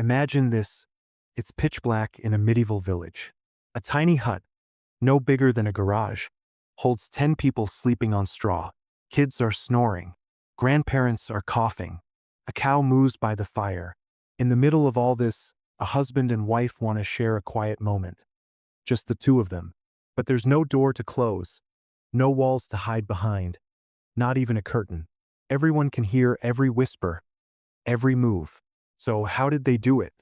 Imagine this. It's pitch black in a medieval village. A tiny hut, no bigger than a garage, holds 10 people sleeping on straw. Kids are snoring. Grandparents are coughing. A cow moos by the fire. In the middle of all this, a husband and wife want to share a quiet moment. Just the two of them. But there's no door to close, no walls to hide behind, not even a curtain. Everyone can hear every whisper, every move. So how did they do it?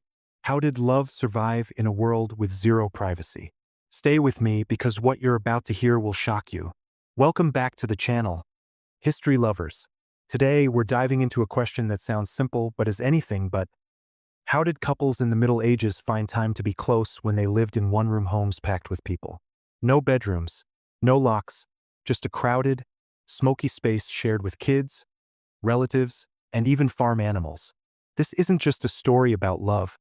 How did love survive in a world with zero privacy? Stay with me because what you're about to hear will shock you. Welcome back to the channel, History Lovers. Today we're diving into a question that sounds simple but is anything but. How did couples in the Middle Ages find time to be close when they lived in one-room homes packed with people? No bedrooms, no locks, just a crowded, smoky space shared with kids, relatives, and even farm animals. This isn't just a story about love.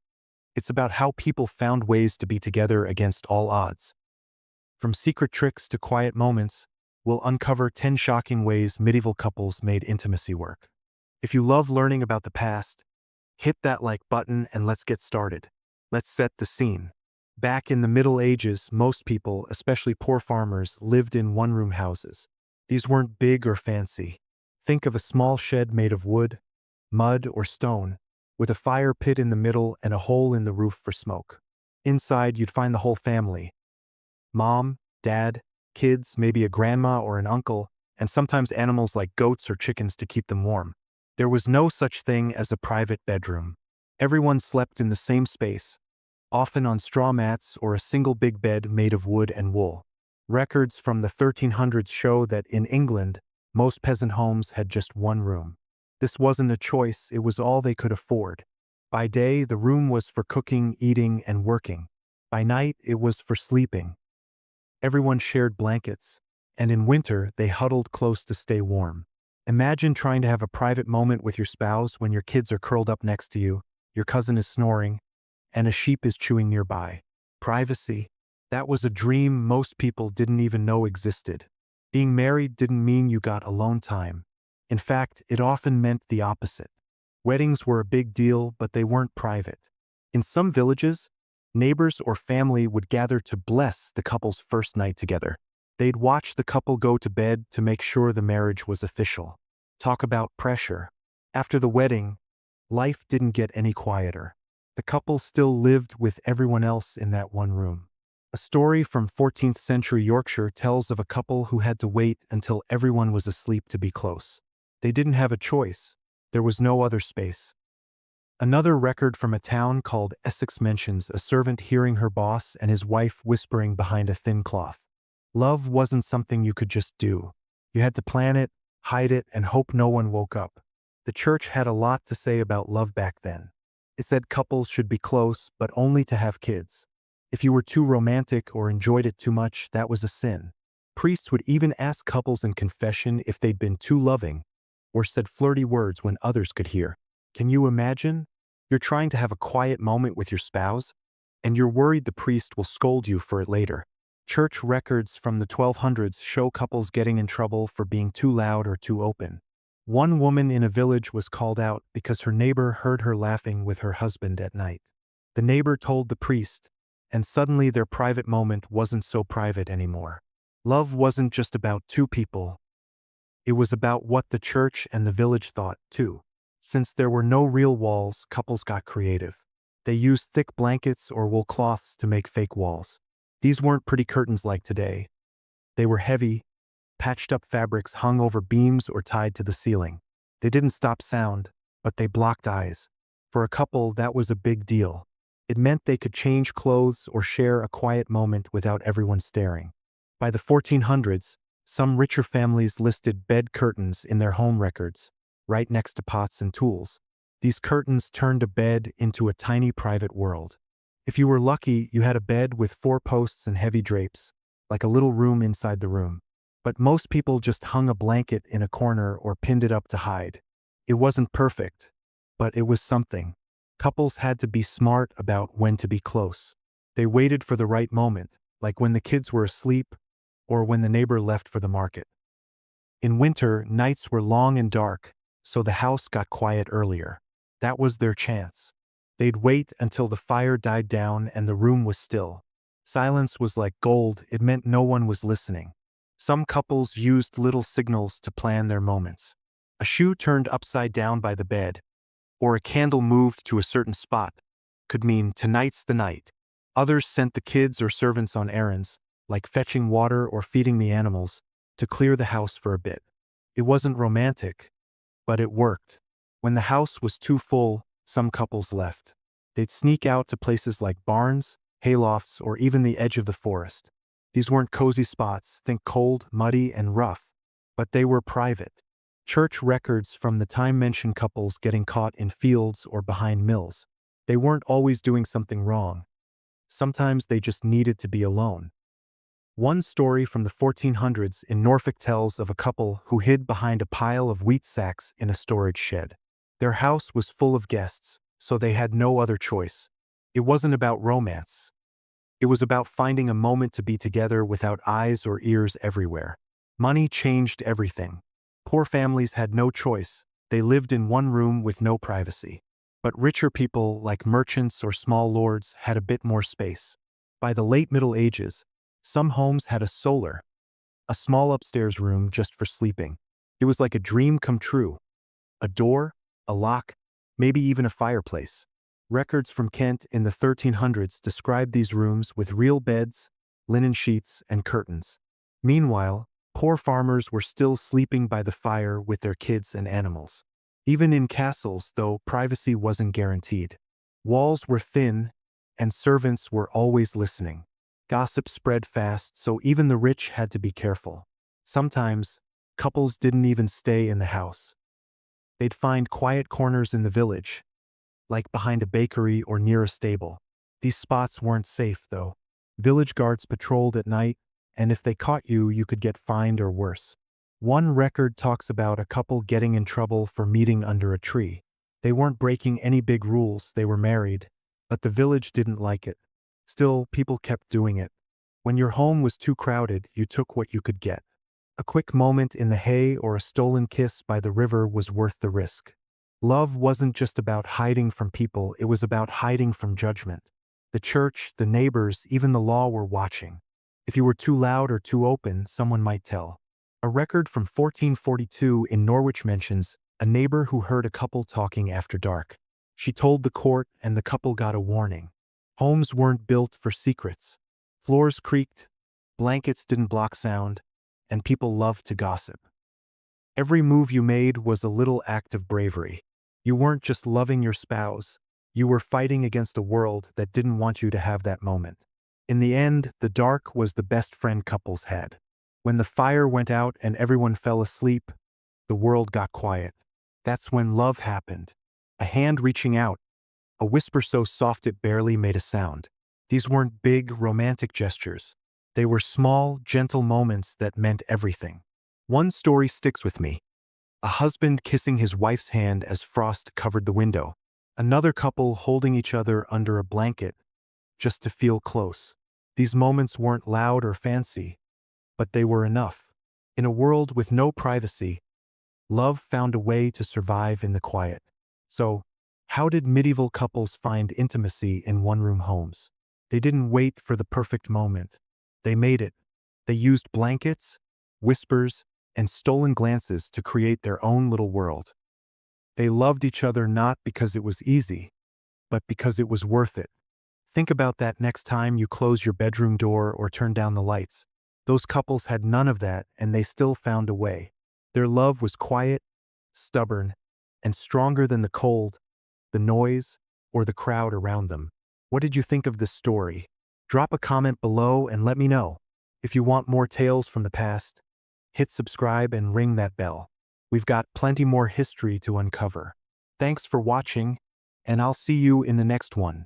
It's about how people found ways to be together against all odds. From secret tricks to quiet moments, we'll uncover 10 shocking ways medieval couples made intimacy work. If you love learning about the past, hit that like button and let's get started. Let's set the scene. Back in the Middle Ages, most people, especially poor farmers, lived in one-room houses. These weren't big or fancy. Think of a small shed made of wood, mud, or stone, with a fire pit in the middle and a hole in the roof for smoke. Inside, you'd find the whole family. Mom, dad, kids, maybe a grandma or an uncle, and sometimes animals like goats or chickens to keep them warm. There was no such thing as a private bedroom. Everyone slept in the same space, often on straw mats or a single big bed made of wood and wool. Records from the 1300s show that in England, most peasant homes had just one room. This wasn't a choice, it was all they could afford. By day, the room was for cooking, eating, and working. By night, it was for sleeping. Everyone shared blankets, and in winter, they huddled close to stay warm. Imagine trying to have a private moment with your spouse when your kids are curled up next to you, your cousin is snoring, and a sheep is chewing nearby. Privacy. That was a dream most people didn't even know existed. Being married didn't mean you got alone time. In fact, it often meant the opposite. Weddings were a big deal, but they weren't private. In some villages, neighbors or family would gather to bless the couple's first night together. They'd watch the couple go to bed to make sure the marriage was official. Talk about pressure. After the wedding, life didn't get any quieter. The couple still lived with everyone else in that one room. A story from 14th century Yorkshire tells of a couple who had to wait until everyone was asleep to be close. They didn't have a choice. There was no other space. Another record from a town called Essex mentions a servant hearing her boss and his wife whispering behind a thin cloth. Love wasn't something you could just do. You had to plan it, hide it, and hope no one woke up. The church had a lot to say about love back then. It said couples should be close, but only to have kids. If you were too romantic or enjoyed it too much, that was a sin. Priests would even ask couples in confession if they'd been too loving, or said flirty words when others could hear. Can you imagine? You're trying to have a quiet moment with your spouse, and you're worried the priest will scold you for it later. Church records from the 1200s show couples getting in trouble for being too loud or too open. One woman in a village was called out because her neighbor heard her laughing with her husband at night. The neighbor told the priest, and suddenly their private moment wasn't so private anymore. Love wasn't just about two people. It was about what the church and the village thought, too. Since there were no real walls, couples got creative. They used thick blankets or wool cloths to make fake walls. These weren't pretty curtains like today. They were heavy, patched-up fabrics hung over beams or tied to the ceiling. They didn't stop sound, but they blocked eyes. For a couple, that was a big deal. It meant they could change clothes or share a quiet moment without everyone staring. By the 1400s, some richer families listed bed curtains in their home records, right next to pots and tools. These curtains turned a bed into a tiny private world. If you were lucky, you had a bed with 4 posts and heavy drapes, like a little room inside the room. But most people just hung a blanket in a corner or pinned it up to hide. It wasn't perfect, but it was something. Couples had to be smart about when to be close. They waited for the right moment, like when the kids were asleep or when the neighbor left for the market. In winter, nights were long and dark, so the house got quiet earlier. That was their chance. They'd wait until the fire died down and the room was still. Silence was like gold, it meant no one was listening. Some couples used little signals to plan their moments. A shoe turned upside down by the bed, or a candle moved to a certain spot, could mean tonight's the night. Others sent the kids or servants on errands, like fetching water or feeding the animals, to clear the house for a bit. It wasn't romantic, but it worked. When the house was too full, some couples left. They'd sneak out to places like barns, haylofts, or even the edge of the forest. These weren't cozy spots, think cold, muddy, and rough, but they were private. Church records from the time mention couples getting caught in fields or behind mills. They weren't always doing something wrong. Sometimes they just needed to be alone. One story from the 1400s in Norfolk tells of a couple who hid behind a pile of wheat sacks in a storage shed. Their house was full of guests, so they had no other choice. It wasn't about romance. It was about finding a moment to be together without eyes or ears everywhere. Money changed everything. Poor families had no choice. They lived in one room with no privacy. But richer people, like merchants or small lords, had a bit more space. By the late Middle Ages, some homes had a small upstairs room just for sleeping. It was like a dream come true. A door, a lock, maybe even a fireplace. Records from Kent in the 1300s described these rooms with real beds, linen sheets, and curtains. Meanwhile, poor farmers were still sleeping by the fire with their kids and animals. Even in castles, though, privacy wasn't guaranteed. Walls were thin, and servants were always listening. Gossip spread fast, so even the rich had to be careful. Sometimes, couples didn't even stay in the house. They'd find quiet corners in the village, like behind a bakery or near a stable. These spots weren't safe, though. Village guards patrolled at night, and if they caught you, you could get fined or worse. One record talks about a couple getting in trouble for meeting under a tree. They weren't breaking any big rules, they were married, but the village didn't like it. Still, people kept doing it. When your home was too crowded, you took what you could get. A quick moment in the hay or a stolen kiss by the river was worth the risk. Love wasn't just about hiding from people, it was about hiding from judgment. The church, the neighbors, even the law were watching. If you were too loud or too open, someone might tell. A record from 1442 in Norwich mentions a neighbor who heard a couple talking after dark. She told the court, and the couple got a warning. Homes weren't built for secrets. Floors creaked, blankets didn't block sound, and people loved to gossip. Every move you made was a little act of bravery. You weren't just loving your spouse, you were fighting against a world that didn't want you to have that moment. In the end, the dark was the best friend couples had. When the fire went out and everyone fell asleep, the world got quiet. That's when love happened. A hand reaching out, a whisper so soft it barely made a sound. These weren't big, romantic gestures. They were small, gentle moments that meant everything. One story sticks with me. A husband kissing his wife's hand as frost covered the window. Another couple holding each other under a blanket, just to feel close. These moments weren't loud or fancy, but they were enough. In a world with no privacy, love found a way to survive in the quiet. So, how did medieval couples find intimacy in one-room homes? They didn't wait for the perfect moment. They made it. They used blankets, whispers, and stolen glances to create their own little world. They loved each other not because it was easy, but because it was worth it. Think about that next time you close your bedroom door or turn down the lights. Those couples had none of that, and they still found a way. Their love was quiet, stubborn, and stronger than the cold, the noise, or the crowd around them. What did you think of this story? Drop a comment below and let me know. If you want more tales from the past, hit subscribe and ring that bell. We've got plenty more history to uncover. Thanks for watching, and I'll see you in the next one.